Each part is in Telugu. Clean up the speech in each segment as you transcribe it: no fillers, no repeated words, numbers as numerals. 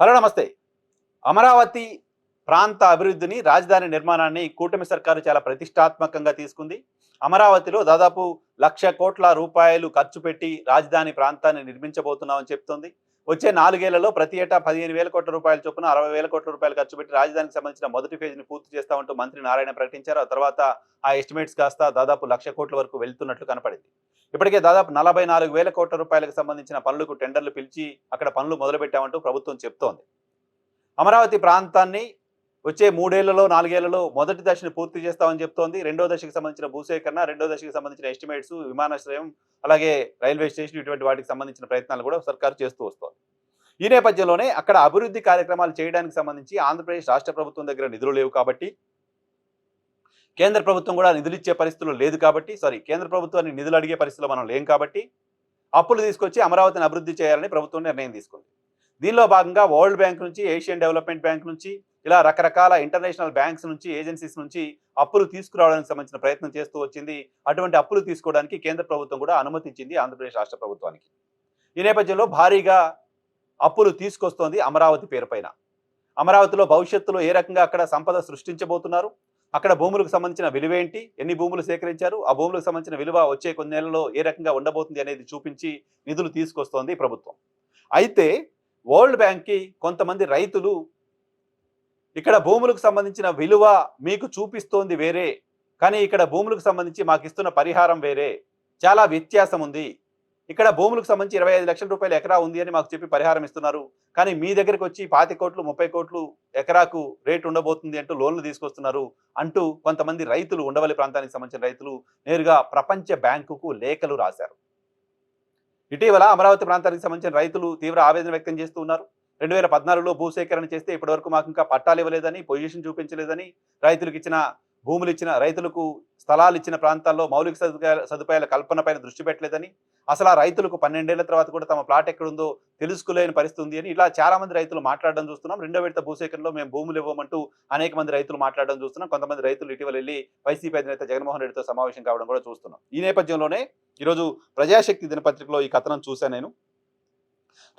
హలో నమస్తే. అమరావతి ప్రాంత అభివృద్ధిని, రాజధాని నిర్మాణాన్ని కూటమి సర్కారు చాలా ప్రతిష్టాత్మకంగా తీసుకుంది. అమరావతిలో దాదాపు 1,00,00,00,000 ఖర్చు పెట్టి రాజధాని ప్రాంతాన్ని నిర్మించబోతున్నామని చెప్తోంది. వచ్చే 4 ఏళ్లలో ప్రతి ఏటా 15,000 కోట్ల రూపాయల చొప్పున 60,000 కోట్ల రూపాయలు ఖర్చు పెట్టి రాజధానికి సంబంధించిన మొదటి ఫేజ్‌ని పూర్తి చేస్తామంటూ మంత్రి నారాయణ ప్రకటించారు. ఆ తర్వాత ఆ ఎస్టిమేట్స్ కాస్త దాదాపు 1,00,00,000 కోట్ల వరకు వెళ్తున్నట్లు కనపడింది. ఇప్పటికే దాదాపు 44,000 కోట్ల రూపాయలకు సంబంధించిన పనులకు టెండర్లు పిలిచి అక్కడ పనులు మొదలుపెట్టామంటూ ప్రభుత్వం చెప్తోంది. అమరావతి ప్రాంతాన్ని వచ్చే 3 ఏళ్లలో, 4 ఏళ్లలో మొదటి దశను పూర్తి చేస్తామని చెప్తోంది. రెండో దశకు సంబంధించిన భూసేకరణ, రెండో దశకు సంబంధించిన ఎస్టిమేట్స్, విమానాశ్రయం, అలాగే రైల్వే స్టేషన్ ఇటువంటి వాటికి సంబంధించిన ప్రయత్నాలు కూడా సర్కారు చేస్తూ వస్తోంది. ఈ నేపథ్యంలోనే అక్కడ అభివృద్ధి కార్యక్రమాలు చేయడానికి సంబంధించి ఆంధ్రప్రదేశ్ రాష్ట్ర ప్రభుత్వం దగ్గర నిధులు లేవు కాబట్టి, కేంద్ర ప్రభుత్వం కూడా నిధులు ఇచ్చే పరిస్థితులు లేదు కాబట్టి, కేంద్ర ప్రభుత్వాన్ని నిధులు అడిగే పరిస్థితిలో మనం లేం కాబట్టి, అప్పులు తీసుకొచ్చి అమరావతిని అభివృద్ధి చేయాలని ప్రభుత్వం నిర్ణయం తీసుకుంది. దీనిలో భాగంగా వరల్డ్ బ్యాంక్ నుంచి, ఏషియన్ డెవలప్మెంట్ బ్యాంక్ నుంచి, ఇలా రకరకాల ఇంటర్నేషనల్ బ్యాంక్స్ నుంచి, ఏజెన్సీస్ నుంచి అప్పులు తీసుకురావడానికి సంబంధించిన ప్రయత్నం చేస్తూ వచ్చింది. అటువంటి అప్పులు తీసుకోవడానికి కేంద్ర ప్రభుత్వం కూడా అనుమతించింది ఆంధ్రప్రదేశ్ రాష్ట్ర ప్రభుత్వానికి. ఈ నేపథ్యంలో భారీగా అప్పులు తీసుకొస్తోంది అమరావతి పేరుపైన. అమరావతిలో భవిష్యత్తులో ఏ రకంగా అక్కడ సంపద సృష్టించబోతున్నారు, అక్కడ భూములకు సంబంధించిన విలువేంటి, ఎన్ని భూములు సేకరించారు, ఆ భూములకు సంబంధించిన విలువ వచ్చే కొన్ని నెలల్లో ఏ రకంగా ఉండబోతుంది అనేది చూపించి నిధులు తీసుకొస్తోంది ప్రభుత్వం. అయితే వరల్డ్ బ్యాంక్కి కొంతమంది రైతులు ఇక్కడ భూములకు సంబంధించిన విలువ మీకు చూపిస్తోంది వేరే, కానీ ఇక్కడ భూములకు సంబంధించి మాకు ఇస్తున్న పరిహారం వేరే, చాలా వ్యత్యాసం ఉంది. ఇక్కడ భూములకు సంబంధించి 25 లక్షల రూపాయలు ఎకరా ఉంది అని మాకు చెప్పి పరిహారం ఇస్తున్నారు, కానీ మీ దగ్గరికి వచ్చి 25 కోట్లు 30 కోట్లు ఎకరాకు రేటు ఉండబోతుంది అంటూ లోన్లు తీసుకొస్తున్నారు అంటూ కొంతమంది రైతులు, ఉండవల్లి ప్రాంతానికి సంబంధించిన రైతులు నేరుగా ప్రపంచ బ్యాంకుకు లేఖలు రాశారు. ఇటీవల అమరావతి ప్రాంతానికి సంబంధించిన రైతులు తీవ్ర ఆవేదన వ్యక్తం చేస్తూ ఉన్నారు. 2014లో భూసేకరణ చేస్తే ఇప్పటివరకు మాకు ఇంకా పట్టాలు ఇవ్వలేదని, పొజిషన్ చూపించలేదని, రైతులకు స్థలాలు ఇచ్చిన ప్రాంతాల్లో మౌలిక సదుపాయాల కల్పనపైన దృష్టి పెట్టలేదని, అసలు ఆ రైతులకు 12 ఏళ్ల తర్వాత కూడా తమ ప్లాట్ ఎక్కడుందో తెలుసుకోలేని పరిస్థితి ఉంది అని ఇలా చాలా మంది రైతులు మాట్లాడడం చూస్తున్నాం. రెండో విడత భూసేకరణలో మేము భూములు ఇవ్వమంటూ అనేక మంది రైతులు మాట్లాడడం చూస్తున్నాం. కొంతమంది రైతులు ఇటీవల వెళ్ళి వైసీపీ అధినేత జగన్మోహన్ రెడ్డితో సమావేశం కావడం కూడా చూస్తున్నాం. ఈ నేపథ్యంలోనే ఈరోజు ప్రజాశక్తి దినపత్రికలో ఈ కథనం చూశాను నేను.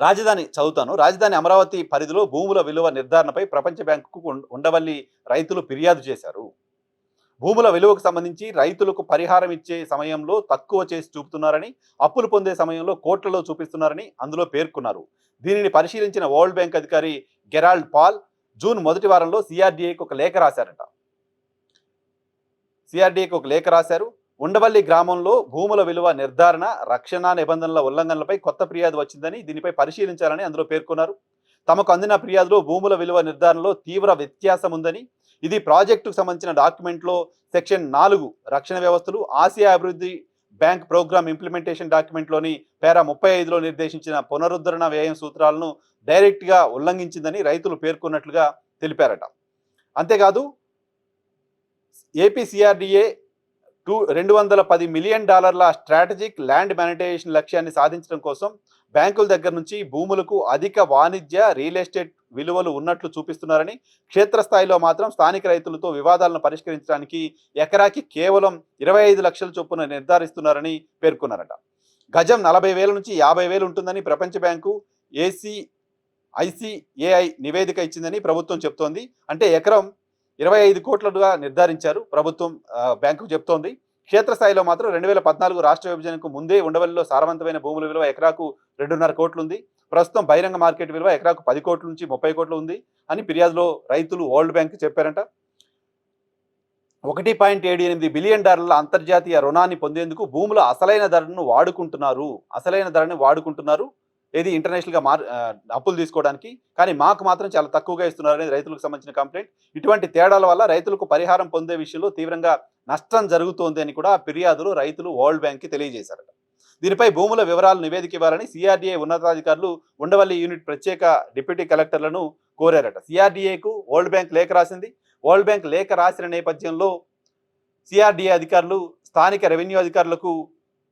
రాజధాని అమరావతి పరిధిలో భూముల విలువ నిర్ధారణపై ప్రపంచ బ్యాంకుకు ఉండవల్లి రైతులు ఫిర్యాదు చేశారు. భూముల విలువకు సంబంధించి రైతులకు పరిహారం ఇచ్చే సమయంలో తక్కువ చేసి చూపుతున్నారని, అప్పులు పొందే సమయంలో కోట్లలో చూపిస్తున్నారని అందులో పేర్కొన్నారు. దీనిని పరిశీలించిన వరల్డ్ బ్యాంక్ అధికారి గెరాల్డ్ పాల్ జూన్ మొదటి వారంలో సిఆర్డీఏకి ఒక లేఖ రాశారు. ఉండవల్లి గ్రామంలో భూముల విలువ నిర్ధారణ, రక్షణ నిబంధనల ఉల్లంఘనలపై కొత్త ఫిర్యాదు వచ్చిందని, దీనిపై పరిశీలించాలని అందులో పేర్కొన్నారు. తమకు అందిన ఫిర్యాదులో భూముల విలువ నిర్ధారణలో తీవ్ర వ్యత్యాసం ఉందని, ఇది ప్రాజెక్టుకు సంబంధించిన డాక్యుమెంట్లో సెక్షన్ 4 రక్షణ వ్యవస్థలు, ఆసియా అభివృద్ధి బ్యాంక్ ప్రోగ్రామ్ ఇంప్లిమెంటేషన్ డాక్యుమెంట్లోని పేరా 35లో నిర్దేశించిన పునరుద్ధరణ వ్యయం సూత్రాలను డైరెక్ట్గా ఉల్లంఘించిందని రైతులు పేర్కొన్నట్లుగా తెలిపారట. అంతేకాదు AP CRDA $210 million strategic land monetization లక్ష్యాన్ని సాధించడం కోసం బ్యాంకుల దగ్గర నుంచి భూములకు అధిక వాణిజ్య, రియల్ ఎస్టేట్ విలువలు ఉన్నట్లు చూపిస్తున్నారని, క్షేత్రస్థాయిలో మాత్రం స్థానిక రైతులతో వివాదాలను పరిష్కరించడానికి ఎకరాకి కేవలం 25 లక్షల చొప్పున నిర్ధారిస్తున్నారని పేర్కొన్నారట. గజం 40,000 నుంచి 50,000 ఉంటుందని ప్రపంచ బ్యాంకు ఐసిఏఐ నివేదిక ఇచ్చిందని ప్రభుత్వం చెప్తోంది. అంటే ఎకరం 25 కోట్లుగా నిర్ధారించారు ప్రభుత్వం, బ్యాంకు చెప్తోంది. క్షేత్రస్థాయిలో మాత్రం 2014 రాష్ట్ర విభజనకు ముందే ఉండవల్లిలో సారవంతమైన భూముల విలువ ఎకరాకు 2.5 కోట్లు ఉంది. ప్రస్తుతం బహిరంగ మార్కెట్ విలువ ఎకరాకు 10 కోట్ల నుంచి 30 కోట్లు ఉంది అని ఫిర్యాదులో రైతులు వరల్డ్ బ్యాంక్ చెప్పారంట. $1.78 బిలియన్ అంతర్జాతీయ రుణాన్ని పొందేందుకు భూముల అసలైన ధరను వాడుకుంటున్నారు. ఏది ఇంటర్నేషనల్గా అప్పులు తీసుకోవడానికి, కానీ మాకు మాత్రం చాలా తక్కువగా ఇస్తున్నారు అనేది రైతులకు సంబంధించిన కంప్లైంట్. ఇటువంటి తేడాల వల్ల రైతులకు పరిహారం పొందే విషయంలో తీవ్రంగా నష్టం జరుగుతోంది అని కూడా ఫిర్యాదులు రైతులు వరల్డ్ బ్యాంక్కి తెలియజేశారట. దీనిపై భూముల వివరాలు నివేదిక ఇవ్వాలని సిఆర్డీఏ ఉన్నతాధికారులు ఉండవల్లి యూనిట్ ప్రత్యేక డిప్యూటీ కలెక్టర్లను కోరారట. సిఆర్డీఏకు వరల్డ్ బ్యాంక్ లేఖ రాసింది. వరల్డ్ బ్యాంక్ లేఖ రాసిన నేపథ్యంలో సిఆర్డీఏ అధికారులు స్థానిక రెవెన్యూ అధికారులకు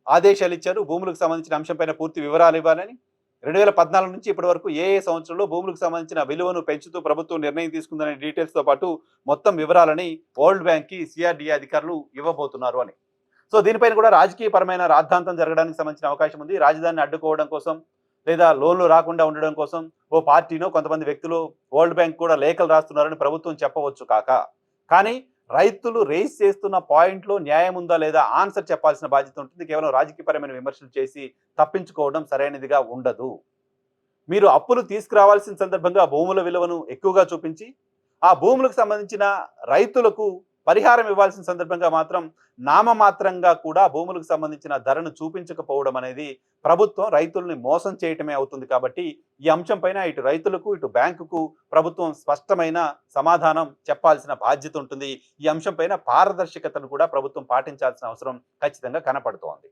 ఆదేశాలు ఇచ్చారు. భూములకు సంబంధించిన అంశంపైన పూర్తి వివరాలు ఇవ్వాలని. 2014 నుంచి ఇప్పటి వరకు ఏ సంవత్సరంలో భూములకు సంబంధించిన విలువను పెంచుతూ ప్రభుత్వం నిర్ణయం తీసుకుందనే డీటెయిల్స్తో పాటు మొత్తం వివరాలని వరల్డ్ బ్యాంక్కి సిఆర్డీఏ అధికారులు ఇవ్వబోతున్నారు అని. సో దీనిపైన కూడా రాజకీయపరమైన రాద్ధాంతం జరగడానికి సంబంధించిన అవకాశం ఉంది. రాజధానిని అడ్డుకోవడం కోసం లేదా లోన్లు రాకుండా ఉండడం కోసం ఓ పార్టీనో కొంతమంది వ్యక్తులు వరల్డ్ బ్యాంక్ కూడా లేఖలు రాస్తున్నారని ప్రభుత్వం చెప్పవచ్చు కానీ రైతులు రేస్ చేస్తున్న పాయింట్లో న్యాయం ఉందా లేదా ఆన్సర్ చెప్పాల్సిన బాధ్యత ఉంటుంది. కేవలం రాజకీయపరమైన విమర్శలు చేసి తప్పించుకోవడం సరైనదిగా ఉండదు. మీరు అప్పులు తీసుకురావాల్సిన సందర్భంగా భూముల విలువను ఎక్కువగా చూపించి ఆ భూములకు సంబంధించిన రైతులకు పరిహారం ఇవ్వాల్సిన సందర్భంగా మాత్రం నామమాత్రంగా కూడా భూములకు సంబంధించిన ధరను చూపించకపోవడం అనేది ప్రభుత్వం రైతుల్ని మోసం చేయటమే అవుతుంది. కాబట్టి ఈ అంశం పైన ఇటు రైతులకు ఇటు బ్యాంకుకు ప్రభుత్వం స్పష్టమైన సమాధానం చెప్పాల్సిన బాధ్యత ఉంటుంది. ఈ అంశం పైన పారదర్శకతను కూడా ప్రభుత్వం పాటించాల్సిన అవసరం ఖచ్చితంగా కనపడుతోంది.